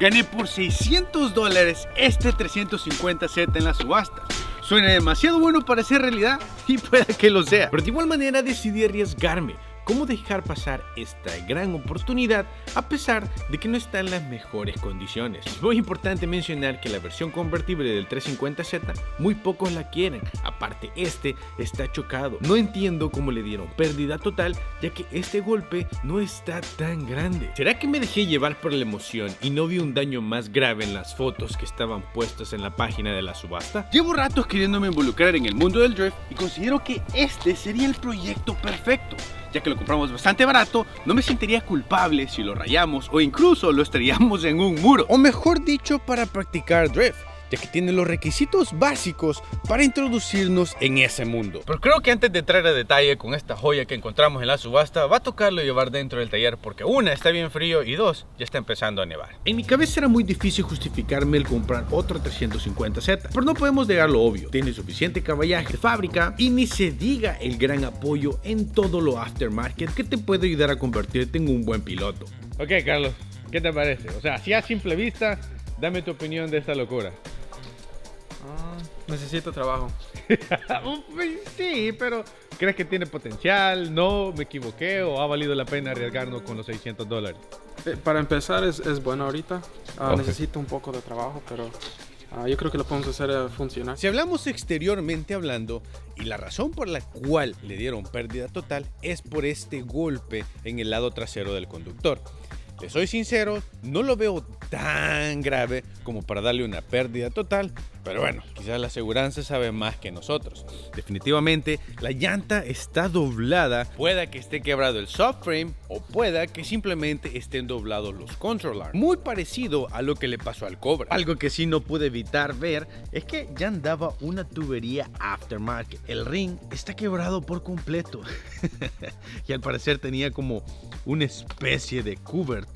Gané por $600 este 350Z en la subasta. Suena demasiado bueno para ser realidad y pueda que lo sea. Pero de igual manera decidí arriesgarme. ¿Cómo dejar pasar esta gran oportunidad a pesar de que no está en las mejores condiciones? Es muy importante mencionar que la versión convertible del 350Z muy pocos la quieren, aparte este está chocado. No entiendo cómo le dieron pérdida total ya que este golpe no está tan grande. ¿Será que me dejé llevar por la emoción y no vi un daño más grave en las fotos que estaban puestas en la página de la subasta? Llevo ratos queriéndome involucrar en el mundo del drift y considero que este sería el proyecto perfecto. Ya que lo compramos bastante barato, no me sentiría culpable si lo rayamos o incluso lo estrellamos en un muro. O mejor dicho, para practicar drift, ya que tiene los requisitos básicos para introducirnos en ese mundo. Pero creo que antes de entrar a detalle con esta joya que encontramos en la subasta, va a tocarlo llevar dentro del taller porque una, está bien frío y dos, ya está empezando a nevar. En mi cabeza era muy difícil justificarme el comprar otro 350Z, pero no podemos negar lo obvio. Tiene suficiente caballaje de fábrica y ni se diga el gran apoyo en todo lo aftermarket que te puede ayudar a convertirte en un buen piloto. Ok, Carlos, ¿qué te parece? O sea, si a simple vista, dame tu opinión de esta locura. Necesito trabajo. Sí, pero ¿crees que tiene potencial? ¿No? ¿Me equivoqué? ¿O ha valido la pena arriesgarnos con los $600? Para empezar es bueno ahorita. Necesito un poco de trabajo, pero yo creo que lo podemos hacer funcionar. Si hablamos exteriormente hablando, y la razón por la cual le dieron pérdida total es por este golpe en el lado trasero del conductor. Les soy sincero, no lo veo tan grave como para darle una pérdida total, pero bueno, quizás la aseguranza sabe más que nosotros. Definitivamente, la llanta está doblada, pueda que esté quebrado el subframe o pueda que simplemente estén doblados los control arms. Muy parecido a lo que le pasó al Cobra. Algo que sí no pude evitar ver es que ya andaba una tubería aftermarket. El ring está quebrado por completo y al parecer tenía como una especie de cobertor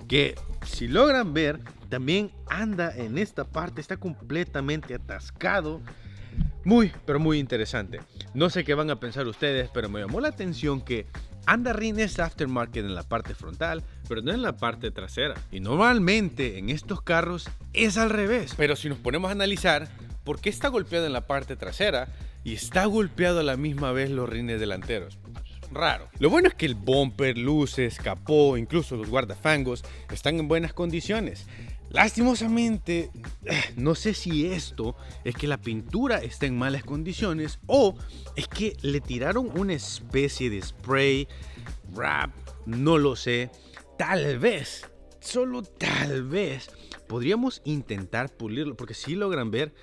que, si logran ver, también anda en esta parte, está completamente atascado. Pero muy interesante. No sé qué van a pensar ustedes, pero me llamó la atención que anda rines aftermarket en la parte frontal, pero no en la parte trasera. Y normalmente en estos carros es al revés. Pero si nos ponemos a analizar, ¿por qué está golpeado en la parte trasera y está golpeado a la misma vez los rines delanteros? Raro. Lo bueno es que el bumper, luces, capó, incluso los guardafangos están en buenas condiciones. Lastimosamente, no sé si esto es que la pintura está en malas condiciones o es que le tiraron una especie de spray, wrap, no lo sé. Tal vez, solo tal vez, podríamos intentar pulirlo, porque si logran ver,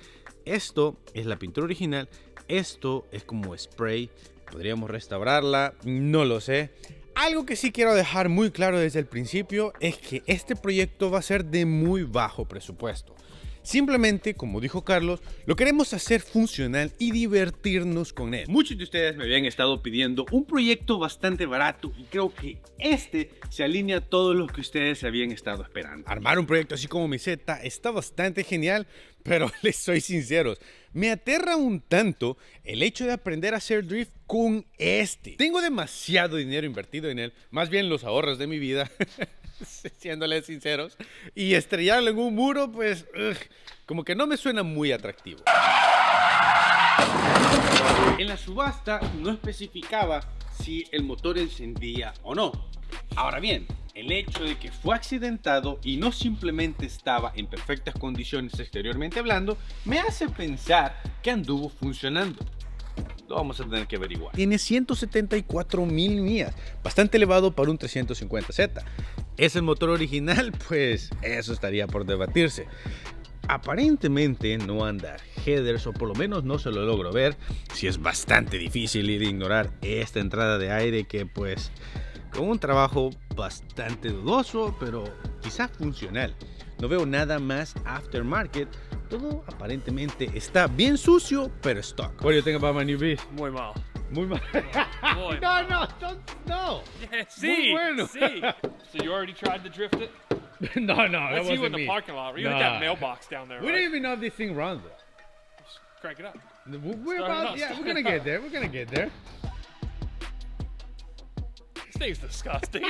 esto es la pintura original, esto es como spray. Podríamos restaurarla, no lo sé. Algo que sí quiero dejar muy claro desde el principio es que este proyecto va a ser de muy bajo presupuesto. Simplemente, como dijo Carlos, lo queremos hacer funcional y divertirnos con él. Muchos de ustedes me habían estado pidiendo un proyecto bastante barato y creo que este se alinea a todo lo que ustedes habían estado esperando. Armar un proyecto así como mi Z está bastante genial, pero les soy sinceros, me aterra un tanto el hecho de aprender a hacer drift con este. Tengo demasiado dinero invertido en él, más bien los ahorros de mi vida, siéndoles sinceros, y estrellarlo en un muro, pues, como que no me suena muy atractivo. En la subasta no especificaba si el motor encendía o no. Ahora bien, el hecho de que fue accidentado y no simplemente estaba en perfectas condiciones exteriormente hablando, me hace pensar que anduvo funcionando. Lo vamos a tener que averiguar. Tiene 174,000 millas, bastante elevado para un 350Z. ¿Es el motor original? Pues eso estaría por debatirse. Aparentemente no anda headers, o por lo menos no se lo logro ver. Si es bastante difícil ir a ignorar esta entrada de aire que, pues, con un trabajo bastante dudoso, pero quizá funcional. No veo nada más aftermarket. Todo aparentemente está bien sucio, pero stock. What do you think about my new Beast? Muy mal. Muy mal. Muy No, mal. no. Sí, Muy bueno. sí. So you already tried to drift it? No, that That's you wasn't in the me. parking lot. You Nah. hit that mailbox down there, We right? don't even know if this thing runs. Just crank it up. We're Start it about, up, yeah, start we're gonna it get up. there. We're gonna get there. thing's disgusting.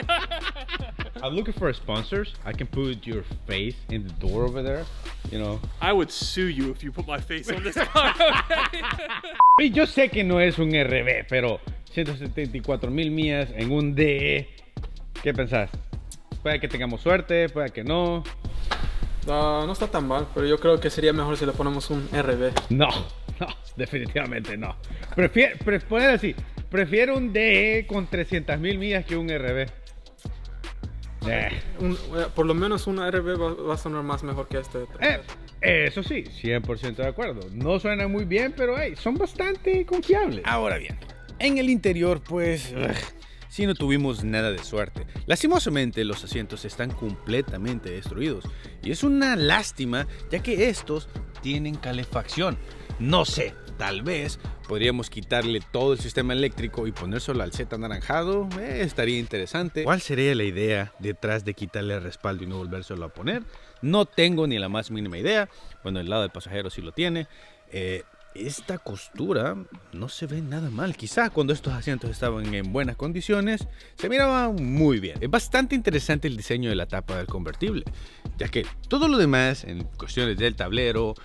I'm looking for sponsors. I can put your face in the door over there, you know. I would sue you if you put my face on this car. Okay? Y yo sé que no es un RB, pero 174,000 millas en un DE. ¿Qué pensás? Puede que tengamos suerte, puede que no. No está tan mal, pero yo creo que sería mejor si le ponemos un RB. No, definitivamente no. Poner así, prefiero un DE con 300,000 millas que un RB. Por lo menos un RB va a sonar más mejor que este. Eso sí, 100% de acuerdo. No suenan muy bien, pero hey, son bastante confiables. Ahora bien, en el interior, pues, sí no tuvimos nada de suerte. Lastimosamente, los asientos están completamente destruidos. Y es una lástima, ya que estos tienen calefacción. No sé, tal vez podríamos quitarle todo el sistema eléctrico y ponérselo al Z anaranjado. Estaría interesante. ¿Cuál sería la idea detrás de quitarle el respaldo y no volvérselo a poner? No tengo ni la más mínima idea. Bueno, el lado del pasajero sí lo tiene. Esta costura no se ve nada mal. Quizá cuando estos asientos estaban en buenas condiciones se miraba muy bien. Es bastante interesante el diseño de la tapa del convertible, ya que todo lo demás en cuestiones del tablero,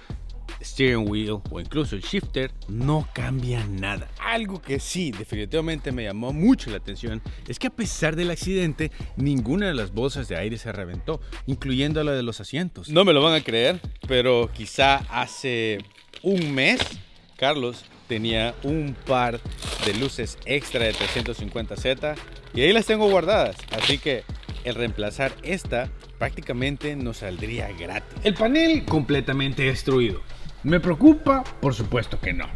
steering wheel o incluso el shifter no cambia nada. Algo que sí definitivamente me llamó mucho la atención es que a pesar del accidente ninguna de las bolsas de aire se reventó, incluyendo la de los asientos. No me lo van a creer, pero quizá hace un mes Carlos tenía un par de luces extra de 350Z y ahí las tengo guardadas, así que el reemplazar esta prácticamente nos saldría gratis. El panel completamente destruido. ¿Me preocupa? Por supuesto que no.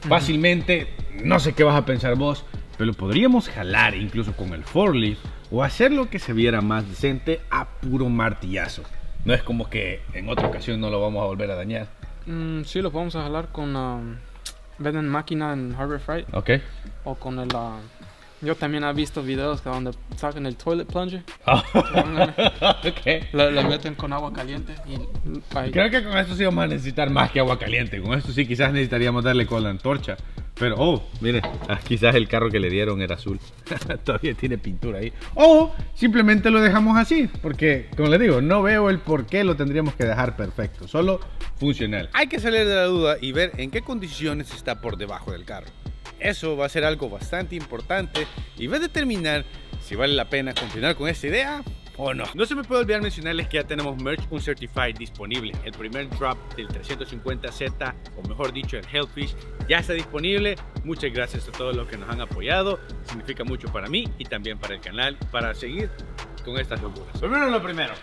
Fácilmente, no sé qué vas a pensar vos, pero podríamos jalar incluso con el forklift o hacerlo que se viera más decente a puro martillazo. No es como que en otra ocasión no lo vamos a volver a dañar. Sí, lo podemos jalar con venden máquina en Harbor Freight Ok. o con el yo también he visto videos donde sacan el toilet plunger, Ok. le meten con agua caliente y ahí. Creo que con esto sí vamos a necesitar más que agua caliente. Con esto sí quizás necesitaríamos darle con la antorcha. Pero, mire, quizás el carro que le dieron era azul. Todavía tiene pintura ahí. O simplemente lo dejamos así. Porque, como les digo, no veo el por qué lo tendríamos que dejar perfecto. Solo funcional. Hay que salir de la duda y ver en qué condiciones está por debajo del carro. Eso va a ser algo bastante importante y va a determinar si vale la pena continuar con esta idea o no. No se me puede olvidar mencionarles que ya tenemos Merch Uncertified disponible. El primer drop del 350Z, o mejor dicho el Hellfish, ya está disponible. Muchas gracias a todos los que nos han apoyado. Significa mucho para mí y también para el canal, para seguir con estas locuras. Primero lo primero,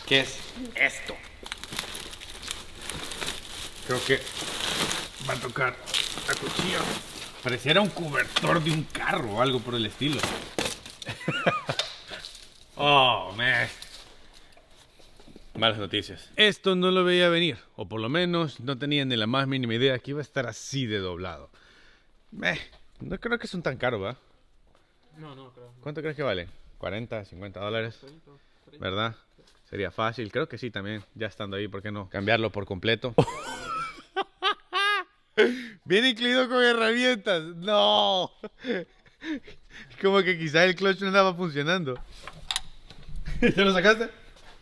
que es esto. Creo que va a tocar la cuchilla. Pareciera un cobertor de un carro o algo por el estilo. Oh, man. Malas noticias. Esto no lo veía venir, o por lo menos no tenía ni la más mínima idea que iba a estar así de doblado. No creo que son tan caros, ¿va? No creo. ¿Cuánto crees que vale? ¿40, 50 dólares? ¿Verdad? Sería fácil. Creo que sí también. Ya estando ahí, ¿por qué no cambiarlo por completo? Viene incluido con herramientas. No. Como que quizás el clutch no andaba funcionando. ¿Te lo sacaste?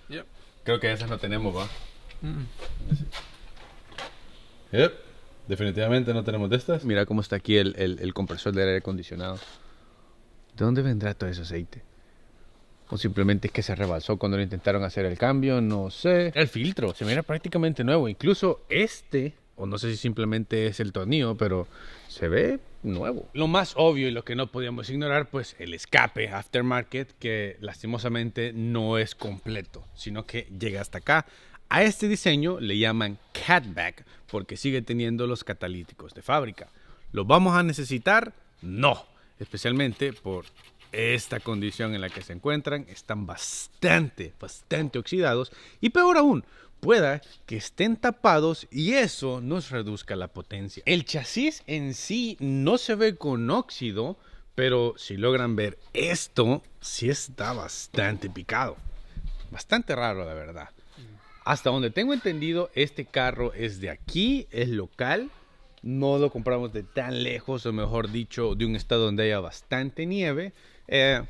Yep. Creo que esas no tenemos, ¿va? Yep. Definitivamente no tenemos de estas. Mira cómo está aquí el compresor de aire acondicionado. ¿De dónde vendrá todo ese aceite? O simplemente es que se rebalsó cuando lo intentaron hacer el cambio, no sé. El filtro se mira prácticamente nuevo. Incluso o no sé si simplemente es el tornillo, pero se ve nuevo. Lo más obvio y lo que no podíamos ignorar, pues el escape aftermarket, que lastimosamente no es completo, sino que llega hasta acá. A este diseño le llaman catback porque sigue teniendo los catalíticos de fábrica. ¿Lo vamos a necesitar? No, especialmente por esta condición en la que se encuentran. Están bastante oxidados y peor aún, pueda que estén tapados y eso nos reduzca la potencia. El chasis en sí no se ve con óxido, pero si logran ver esto, sí está bastante picado. Bastante raro, la verdad. Hasta donde tengo entendido, este carro es de aquí, es local. No lo compramos de tan lejos, o mejor dicho, de un estado donde haya bastante nieve.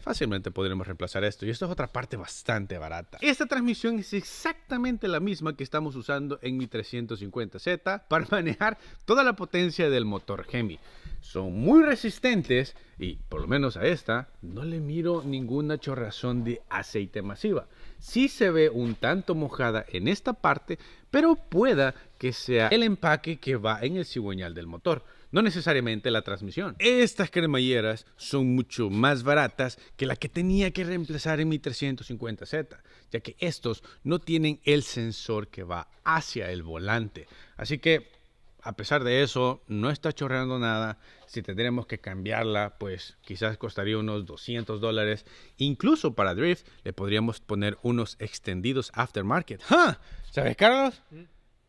fácilmente podremos reemplazar esto. Y esto es otra parte bastante barata. Esta transmisión es exactamente la misma que estamos usando en mi 350Z para manejar toda la potencia del motor Hemi. Son muy resistentes y, por lo menos a esta, no le miro ninguna chorrazón de aceite masiva. Sí se ve un tanto mojada en esta parte, pero pueda que sea el empaque que va en el cigüeñal del motor, no necesariamente la transmisión. Estas cremalleras son mucho más baratas que la que tenía que reemplazar en mi 350Z, ya que estos no tienen el sensor que va hacia el volante. Así que, a pesar de eso, no está chorreando nada. Si tendremos que cambiarla, pues quizás costaría unos $200. Incluso para drift le podríamos poner unos extendidos aftermarket. ¡Ja! ¿Sabes, Carlos?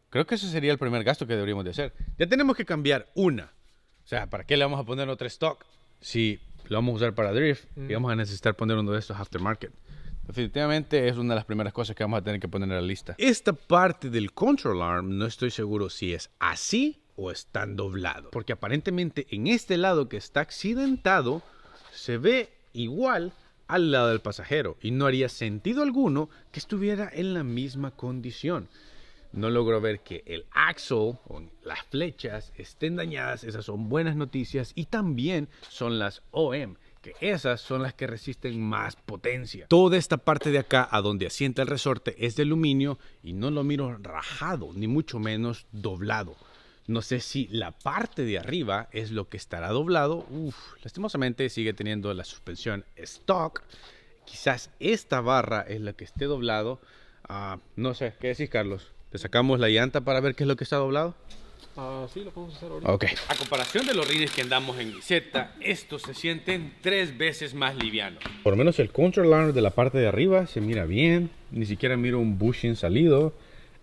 Creo que ese sería el primer gasto que deberíamos de hacer. Ya tenemos que cambiar una. O sea, ¿para qué le vamos a poner otra stock si lo vamos a usar para drift y vamos a necesitar poner uno de estos aftermarket? Definitivamente es una de las primeras cosas que vamos a tener que poner en la lista. Esta parte del control arm no estoy seguro si es así o están doblado, porque aparentemente en este lado que está accidentado se ve igual al lado del pasajero y no haría sentido alguno que estuviera en la misma condición. No logro ver que el axle o las flechas estén dañadas. Esas son buenas noticias y también son las OM, que esas son las que resisten más potencia. Toda esta parte de acá a donde asienta el resorte es de aluminio y no lo miro rajado ni mucho menos doblado. No sé si la parte de arriba es lo que estará doblado. Lastimosamente sigue teniendo la suspensión stock. Quizás esta barra es la que esté doblado. No sé, ¿qué decís, Carlos? ¿Le sacamos la llanta para ver qué es lo que está doblado? Sí, lo podemos hacer ahorita. Ok. A comparación de los rines que andamos en Isetta, estos se sienten 3 veces más livianos. Por lo menos el control arm de la parte de arriba se mira bien. Ni siquiera miro un bushing salido.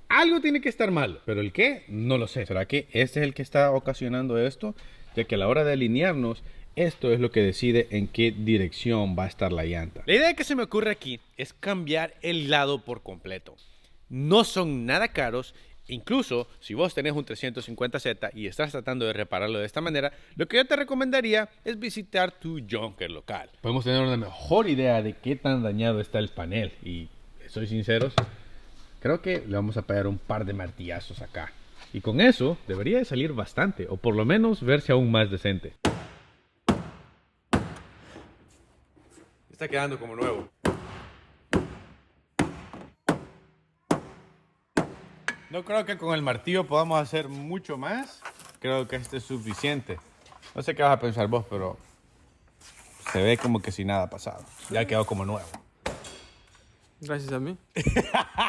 Algo tiene que estar mal, pero el qué, no lo sé. ¿Será que este es el que está ocasionando esto? Ya que a la hora de alinearnos, esto es lo que decide en qué dirección va a estar la llanta. La idea que se me ocurre aquí es cambiar el lado por completo. No son nada caros. Incluso si vos tenés un 350Z y estás tratando de repararlo de esta manera, lo que yo te recomendaría es visitar tu junker local. Podemos tener una mejor idea de qué tan dañado está el panel. Y, soy sinceros, creo que le vamos a pegar un par de martillazos acá. Y con eso debería de salir bastante, o por lo menos verse aún más decente. Está quedando como nuevo. No creo que con el martillo podamos hacer mucho más. Creo que este es suficiente. No sé qué vas a pensar vos, pero se ve como que si nada ha pasado. Ya quedó como nuevo. Gracias a mí.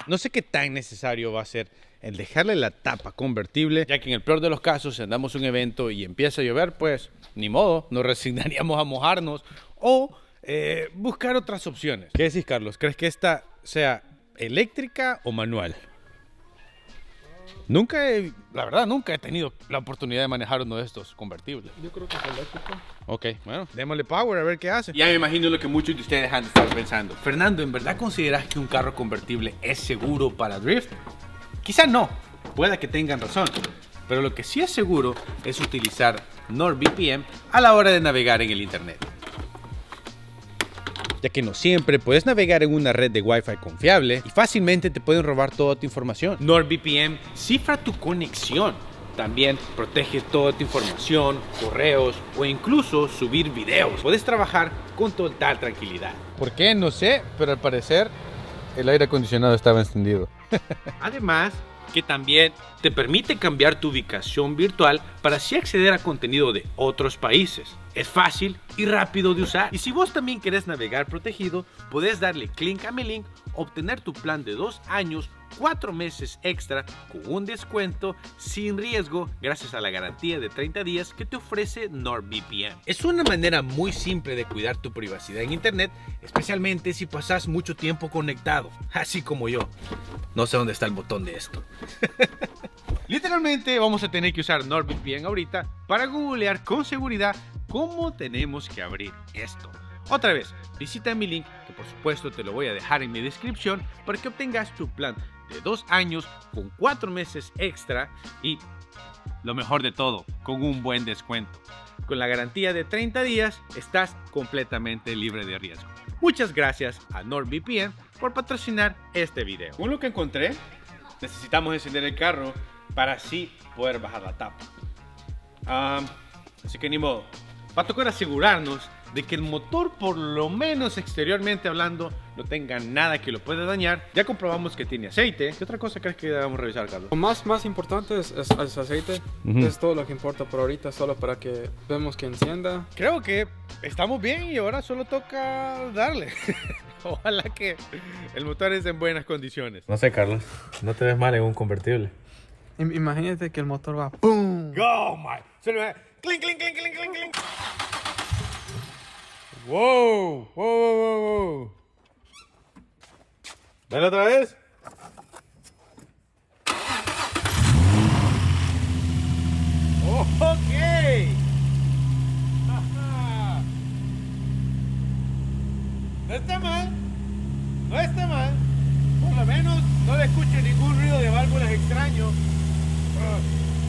No sé qué tan necesario va a ser el dejarle la tapa convertible, ya que en el peor de los casos, si andamos a un evento y empieza a llover, pues ni modo, nos resignaríamos a mojarnos o buscar otras opciones. ¿Qué decís, Carlos? ¿Crees que esta sea eléctrica o manual? La verdad, nunca he tenido la oportunidad de manejar uno de estos convertibles. Yo creo que es eléctrico. Ok, bueno, démosle power a ver qué hace. Ya me imagino lo que muchos de ustedes han de estar pensando. Fernando, ¿en verdad consideras que un carro convertible es seguro para drift? Quizá no, pueda que tengan razón. Pero lo que sí es seguro es utilizar NordVPN a la hora de navegar en el internet. Ya que no siempre puedes navegar en una red de Wi-Fi confiable y fácilmente te pueden robar toda tu información. NordVPN cifra tu conexión. También protege toda tu información, correos o incluso subir videos. Puedes trabajar con total tranquilidad. ¿Por qué? No sé, pero al parecer el aire acondicionado estaba encendido. Además, que también te permite cambiar tu ubicación virtual para así acceder a contenido de otros países. Es fácil y rápido de usar. Y si vos también querés navegar protegido, podés darle clic a mi link, obtener tu plan de 2 años, 4 meses extra con un descuento sin riesgo gracias a la garantía de 30 días que te ofrece NordVPN. Es una manera muy simple de cuidar tu privacidad en internet, especialmente si pasas mucho tiempo conectado, así como yo. No sé dónde está el botón de esto. Literalmente vamos a tener que usar NordVPN ahorita para googlear con seguridad cómo tenemos que abrir esto. Otra vez, visita mi link, que por supuesto te lo voy a dejar en mi descripción, para que obtengas tu plan de 2 años con 4 meses extra y, lo mejor de todo, con un buen descuento. con la garantía de 30 días, estás completamente libre de riesgo. Muchas gracias a NordVPN por patrocinar este video. Según lo que encontré, necesitamos encender el carro para así poder bajar la tapa. Así que ni modo. Va a tocar asegurarnos de que el motor, por lo menos exteriormente hablando, no tenga nada que lo pueda dañar. Ya comprobamos que tiene aceite. ¿Qué otra cosa crees que debemos revisar, Carlos? Lo más importante es aceite. Es todo lo que importa por ahorita, solo para que vemos que encienda. Creo que estamos bien y ahora solo toca darle. Ojalá que el motor esté en buenas condiciones. No sé, Carlos. No te ves mal en un convertible. Imagínate que el motor va ¡pum! ¡Oh, my! ¡Clink, clink, clink, clink, clink, clink! ¡Wow! ¡Wow, wow, wow, wow! ¿Ven otra vez? ¡Oh, ok! Ajá. No está mal. No está mal. Por lo menos no le escucho ningún ruido de válvulas extraño.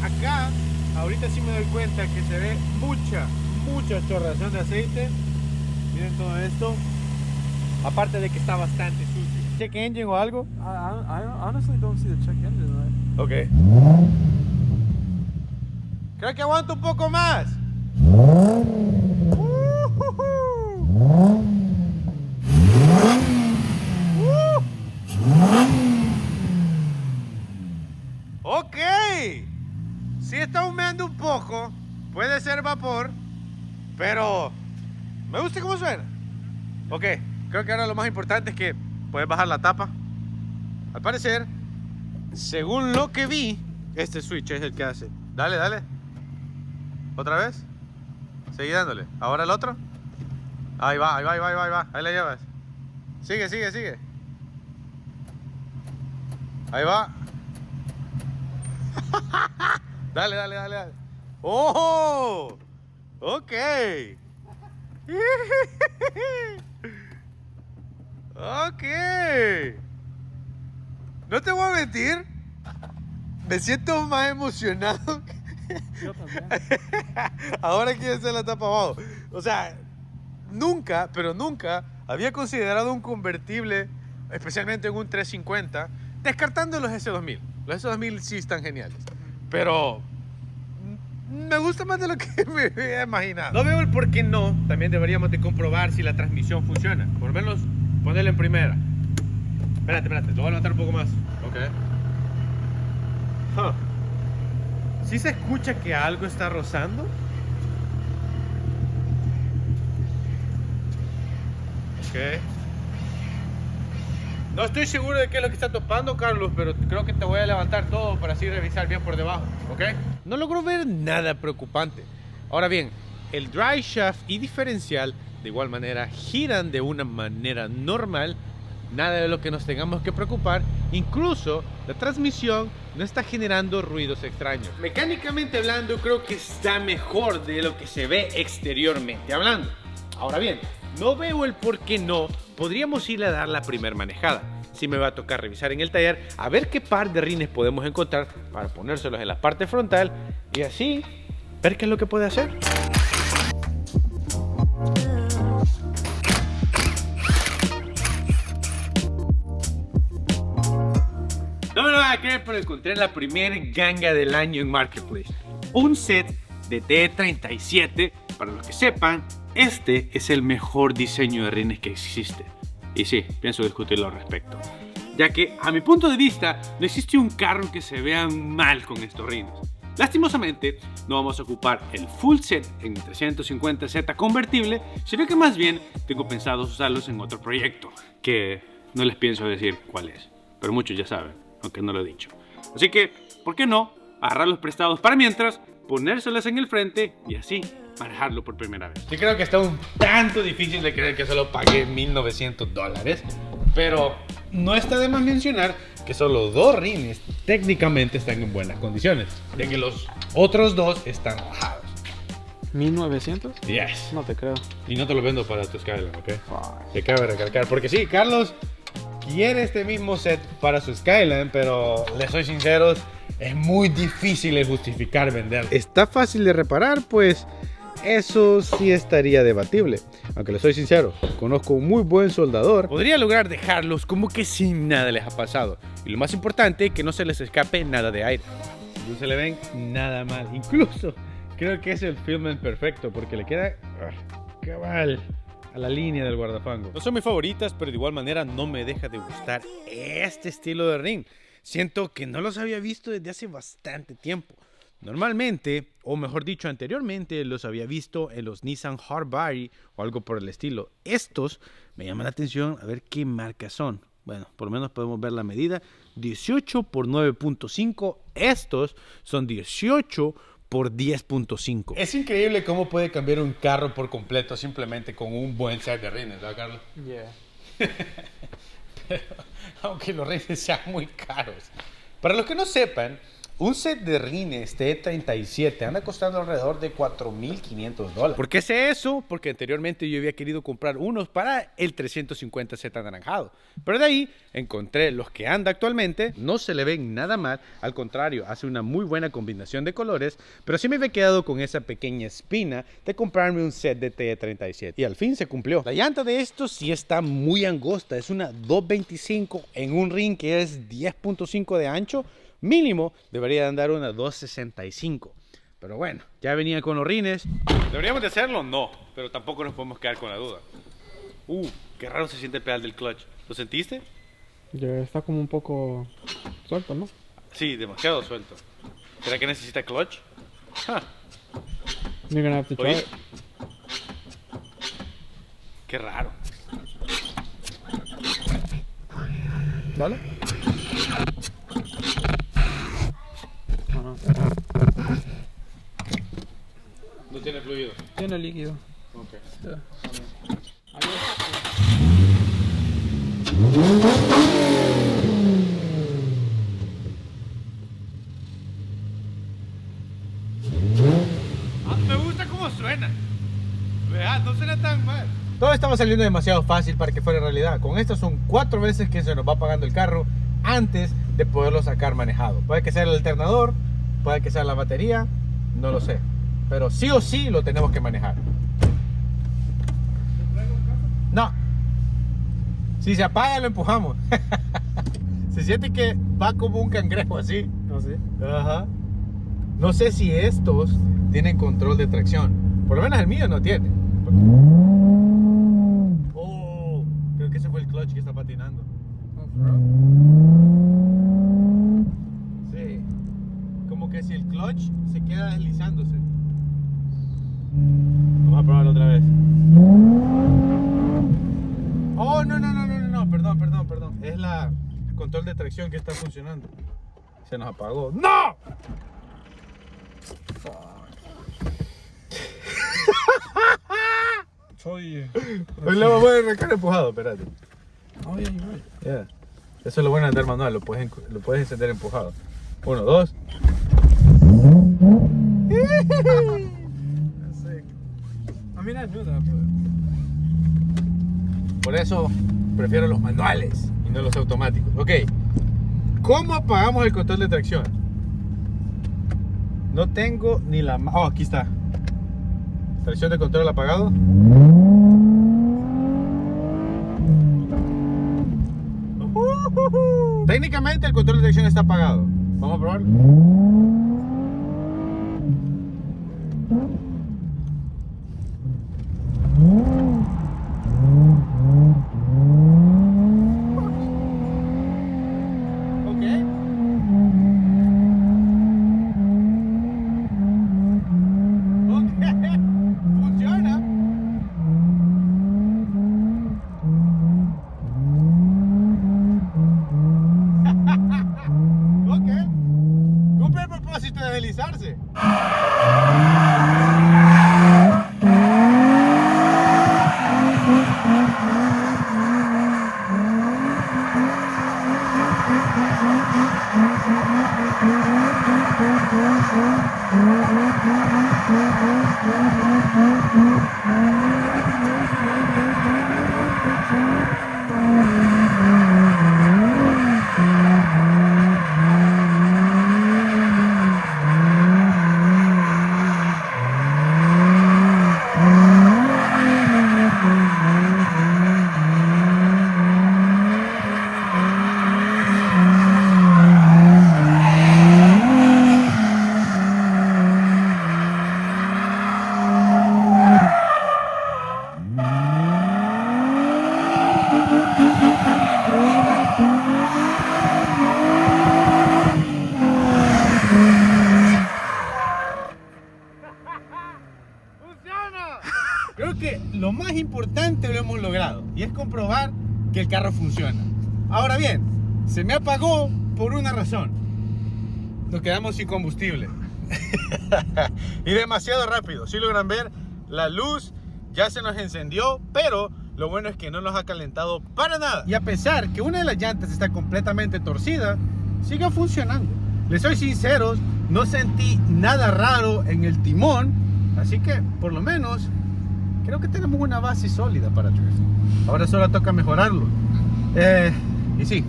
Acá, ahorita sí me doy cuenta que se ve mucha chorración de aceite. Miren todo esto. Aparte de que está bastante sucio. ¿Check engine o algo? I honestly don't see the check engine light. Ok. Creo que aguanto un poco más. Ok. Sí está humeando un poco. Puede ser vapor. Pero me gusta cómo suena. Ok. Creo que ahora lo más importante es que puedes bajar la tapa. Al parecer, según lo que vi, este switch es el que hace. Dale, dale. ¿Otra vez? Sigue dándole. ¿Ahora el otro? Ahí va, ahí va, ahí va, ahí va, ahí va. Ahí la llevas. Sigue, sigue, sigue. Ahí va. Dale, dale, dale, dale. ¡Oh! Ok. Ok. No te voy a mentir. Me siento más emocionado. Yo también. Ahora quiero hacer la tapa abajo. O sea, nunca, pero nunca había considerado un convertible, especialmente en un 350, descartando los S2000. Los S2000 sí están geniales. Pero me gusta más de lo que me había imaginado. No veo el por qué no. También deberíamos de comprobar si la transmisión funciona. Por lo menos ponerla en primera. Espérate, espérate. Lo voy a levantar un poco más. Ok. ¿Sí se escucha que algo está rozando? Ok. No estoy seguro de qué es lo que está topando, Carlos, pero creo que te voy a levantar todo para así revisar bien por debajo, ¿ok? No logro ver nada preocupante. Ahora bien, el dry shaft y diferencial de igual manera giran de una manera normal. Nada de lo que nos tengamos que preocupar. Incluso la transmisión no está generando ruidos extraños. Mecánicamente hablando, creo que está mejor de lo que se ve exteriormente hablando. Ahora bien, no veo el por qué no podríamos irle a dar la primer manejada. Sí me va a tocar revisar en el taller a ver qué par de rines podemos encontrar para ponérselos en la parte frontal y así ver qué es lo que puede hacer. No me lo van a creer, pero encontré la primera ganga del año en Marketplace. Un set de T37. Para los que sepan, este es el mejor diseño de rines que existe. Y sí, pienso discutirlo al respecto. Ya que, a mi punto de vista, no existe un carro que se vea mal con estos rines. Lastimosamente, no vamos a ocupar el full set en mi 350Z convertible, sino que más bien tengo pensado usarlos en otro proyecto, que no les pienso decir cuál es. Pero muchos ya saben, aunque no lo he dicho. Así que, ¿por qué no agarrarlos prestados para mientras, ponérselos en el frente y así manejarlo por primera vez? Yo creo que está un tanto difícil de creer que solo pagué $1,900, pero no está de más mencionar que solo dos rines técnicamente están en buenas condiciones, ya que los otros dos están rajados. ¿1900? Yes. No te creo. Y no te lo vendo para tu Skyline, ¿ok? Que cabe recalcar, porque sí, Carlos quiere este mismo set para su Skyline, pero les soy sinceros, es muy difícil de justificar venderlo. Está fácil de reparar, pues eso sí estaría debatible. Aunque les soy sincero, conozco un muy buen soldador. Podría lograr dejarlos como que sin nada les ha pasado. Y lo más importante, que no se les escape nada de aire. No se le ven nada mal. Incluso creo que es el filmen perfecto porque le queda cabal a la línea del guardafango. No son mis favoritas, pero de igual manera no me deja de gustar este estilo de ring. Siento que no los había visto desde hace bastante tiempo. Normalmente, o mejor dicho anteriormente, los había visto en los Nissan Hardbody o algo por el estilo. Estos me llaman la atención a ver qué marcas son. Bueno, por lo menos podemos ver la medida. 18 por 9.5. Estos son 18 por 10.5. Es increíble cómo puede cambiar un carro por completo simplemente con un buen set de rines, ¿verdad, Carlos? Yeah. Pero, aunque los rines sean muy caros. Para los que no sepan, un set de rines T37 anda costando alrededor de $4,500. ¿Por qué sé eso? Porque anteriormente yo había querido comprar unos para el 350Z anaranjado. Pero de ahí encontré los que anda actualmente. No se le ven nada mal. Al contrario, hace una muy buena combinación de colores. Pero sí me había quedado con esa pequeña espina de comprarme un set de T37. Y al fin se cumplió. La llanta de estos sí está muy angosta. Es una 225 en un ring que es 10.5 de ancho. Mínimo debería de andar una 265. Pero bueno, ya venía con los rines. ¿Deberíamos de hacerlo? No. Pero tampoco nos podemos quedar con la duda. Qué raro se siente el pedal del clutch. ¿Lo sentiste? Ya está como un poco suelto, ¿no? Sí, demasiado suelto. ¿Será que necesita clutch? You're gonna have to try Oye. it. Qué raro. ¿Vale? No tiene fluido. Tiene líquido. Okay. Me gusta cómo suena. Vea, no suena tan mal. Todo estaba saliendo demasiado fácil para que fuera realidad. Con esto son 4 veces que se nos va apagando el carro antes de poderlo sacar manejado. Puede que sea el alternador, puede que sea la batería, no lo sé. Pero sí o sí lo tenemos que manejar. No. Si se apaga lo empujamos. Se siente que va como un cangrejo así. ¿No sé? Ajá. No sé si estos tienen control de tracción. Por lo menos el mío no tiene. Oh, creo que ese fue el clutch que está patinando. Sí. Como que si el clutch se queda deslizándose. Vamos a probarlo otra vez. Oh, no, perdón. Es el control de tracción que está funcionando. Se nos apagó. ¡No! Oye. Hoy lo vamos a arrancar empujado, espérate. Oye, Yeah. Eso es lo bueno de andar manual, lo puedes encender empujado. 1, 2. I mean, I knew that, but... Por eso prefiero los manuales y no los automáticos. Ok. ¿Cómo apagamos el control de tracción? No tengo ni la... Oh, aquí está. Tracción de control apagado. Técnicamente el control de tracción está apagado. Vamos a probarlo. Ok. Funciona. Ok. Cumple el propósito de deslizarse. más importante lo hemos logrado y es comprobar que el carro funciona. Ahora bien, se me apagó por una razón. Nos quedamos sin combustible. Y demasiado rápido. Si logran ver, la luz ya se nos encendió, pero lo bueno es que no nos ha calentado para nada. Y a pesar que una de las llantas está completamente torcida, sigue funcionando. Les soy sincero, no sentí nada raro en el timón, así que por lo menos creo que tenemos una base sólida para drift. Ahora solo toca mejorarlo. Y sí,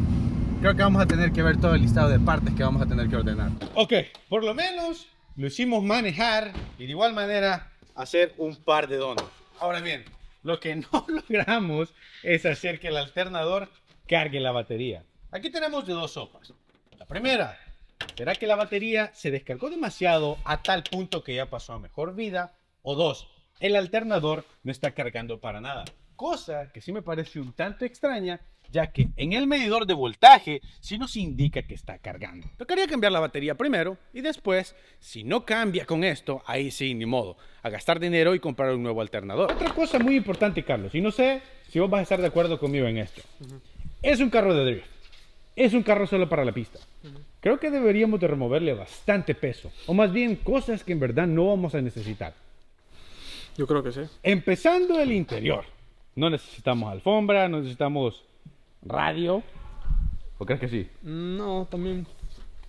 creo que vamos a tener que ver todo el listado de partes que vamos a tener que ordenar. Ok, por lo menos lo hicimos manejar y de igual manera hacer un par de donos. Ahora bien, lo que no logramos es hacer que el alternador cargue la batería. Aquí tenemos de dos sopas. La primera, ¿será que la batería se descargó demasiado a tal punto que ya pasó a mejor vida? O dos, el alternador no está cargando para nada. Cosa que sí me parece un tanto extraña, ya que en el medidor de voltaje sí nos indica que está cargando. Tocaría cambiar la batería primero y después, si no cambia con esto, ahí sí, ni modo, a gastar dinero y comprar un nuevo alternador. Otra cosa muy importante, Carlos, y no sé si vos vas a estar de acuerdo conmigo en esto. Es un carro de drift, es un carro solo para la pista. Creo que deberíamos de removerle bastante peso, o más bien cosas que en verdad no vamos a necesitar. Yo creo que sí. Empezando el interior. No necesitamos alfombra, no necesitamos radio. ¿O crees que sí? No, también.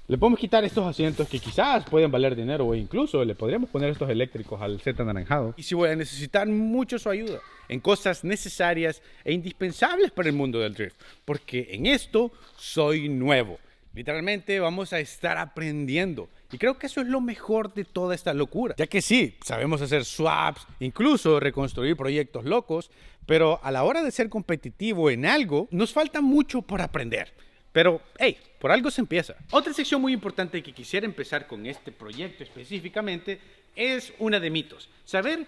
Le podemos quitar estos asientos que quizás pueden valer dinero o incluso le podríamos poner estos eléctricos al Z anaranjado. Y si voy a necesitar mucho su ayuda en cosas necesarias e indispensables para el mundo del drift, porque en esto soy nuevo. Literalmente vamos a estar aprendiendo. Y creo que eso es lo mejor de toda esta locura. Ya que sí, sabemos hacer swaps, incluso reconstruir proyectos locos, pero a la hora de ser competitivo en algo, nos falta mucho por aprender. Pero, hey, por algo se empieza. Otra sección muy importante que quisiera empezar con este proyecto específicamente es una de mitos. Saber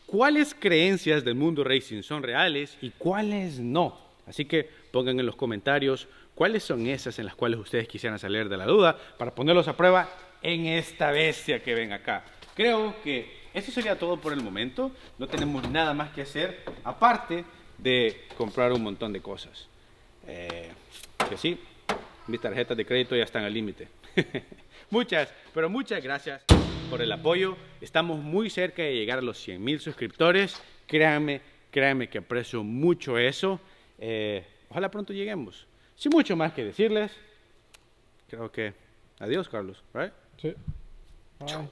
cuáles creencias del mundo racing son reales y cuáles no. Así que pongan en los comentarios cuáles son esas en las cuales ustedes quisieran salir de la duda para ponerlos a prueba en esta bestia que ven acá. Creo que eso sería todo por el momento. No tenemos nada más que hacer aparte de comprar un montón de cosas. Que sí, mis tarjetas de crédito ya están al límite. Pero muchas gracias por el apoyo. Estamos muy cerca de llegar a los 100,000 suscriptores. Créanme que aprecio mucho eso. Ojalá pronto lleguemos. Sin mucho más que decirles, creo que adiós, Carlos, ¿right? Sí. Bye.